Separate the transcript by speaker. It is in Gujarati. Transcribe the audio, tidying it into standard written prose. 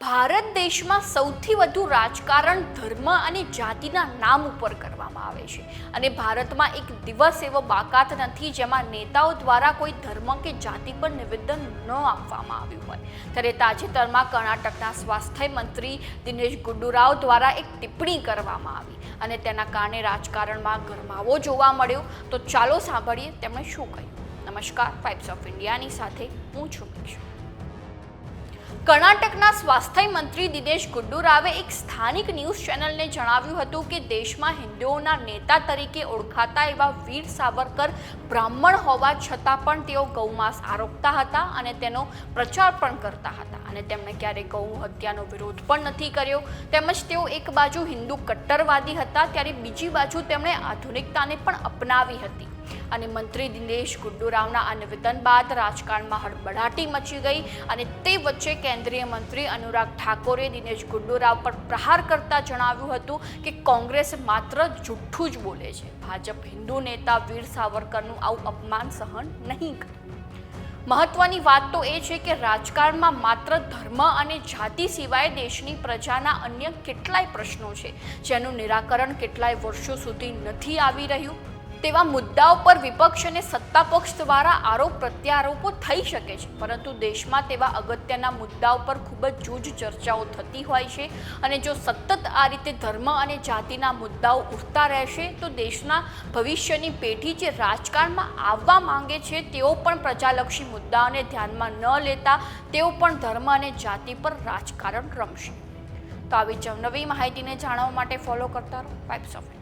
Speaker 1: ભારત દેશમાં સૌથી વધુ રાજકારણ ધર્મ અને જાતિના નામ ઉપર કરવામાં આવે છે અને ભારતમાં એક દિવસ એવો બાકાત નથી જેમાં નેતાઓ દ્વારા કોઈ ધર્મ કે જાતિ પર નિવેદન ન આપવામાં આવ્યું હોય. ત્યારે તાજેતરમાં કર્ણાટકના સ્વાસ્થ્ય મંત્રી દિનેશ ગુંડૂરાવ દ્વારા એક ટિપ્પણી કરવામાં આવી અને તેના કારણે રાજકારણમાં ગરમાવો જોવા મળ્યો. તો ચાલો સાંભળીએ તેમણે શું કહ્યું. નમસ્કાર, વાઇબ્સ ઓફ ઇન્ડિયાની સાથે હું છું. કર્ણાટકના સ્વાસ્થ્ય મંત્રી દિનેશ ગુંડૂરાવે એક સ્થાનિક ન્યૂઝ ચેનલને જણાવ્યું હતું કે દેશમાં હિન્દુઓના નેતા તરીકે ઓળખાતા એવા વીર સાવરકર બ્રાહ્મણ હોવા છતાં પણ તેઓ ગૌમાંસ આરોગતા હતા અને તેનો પ્રચાર પણ કરતા હતા અને તેમણે ક્યારેય ગૌ હત્યાનો વિરોધ પણ નથી કર્યો. તેમજ તેઓ એક બાજુ હિન્દુ કટ્ટરવાદી હતા ત્યારે બીજી બાજુ તેમણે આધુનિકતાને પણ અપનાવી હતી. અને મંત્રી દિનેશ ગુંડૂરાવના આ નિવેદન બાદ રાજકારણમાં હળબડાટી મચી ગઈ અને તે વચ્ચે કેન્દ્રીય મંત્રી અનુરાગ ઠાકોરે દિનેશ ગુંડૂરાવ પર પ્રહાર કરતા જણાવ્યું હતું કે કોંગ્રેસ માત્ર જુઠ્ઠું જ બોલે છે. ભાજપ હિન્દુ નેતા વીર સાવરકરનું આવું અપમાન સહન નહીં કરે. મહત્વની વાત તો એ છે કે રાજકારણમાં માત્ર ધર્મ અને જાતિ સિવાય દેશની પ્રજાના અન્ય કેટલાય પ્રશ્નો છે જેનું નિરાકરણ કેટલાય વર્ષો સુધી નથી આવી રહ્યું. તેવા મુદ્દાઓ પર વિપક્ષ અને સત્તા પક્ષ દ્વારા આરોપ પ્રત્યારોપો થઈ શકે છે, પરંતુ દેશમાં તેવા અગત્યના મુદ્દાઓ પર ખૂબ જ જૂજ ચર્ચાઓ થતી હોય છે અને જો સતત આ રીતે ધર્મ અને જાતિના મુદ્દાઓ ઉઠતા રહેશે તો દેશના ભવિષ્યની પેઢી જે રાજકારણમાં આવવા માંગે છે તેઓ પણ પ્રજાલક્ષી મુદ્દાઓને ધ્યાનમાં ન લેતા તેઓ પણ ધર્મ અને જાતિ પર રાજકારણ રમશે. તો આવી જ નવી માહિતીને જાણવા માટે ફોલો કરતા રહો વાઇબ્સ ઓફ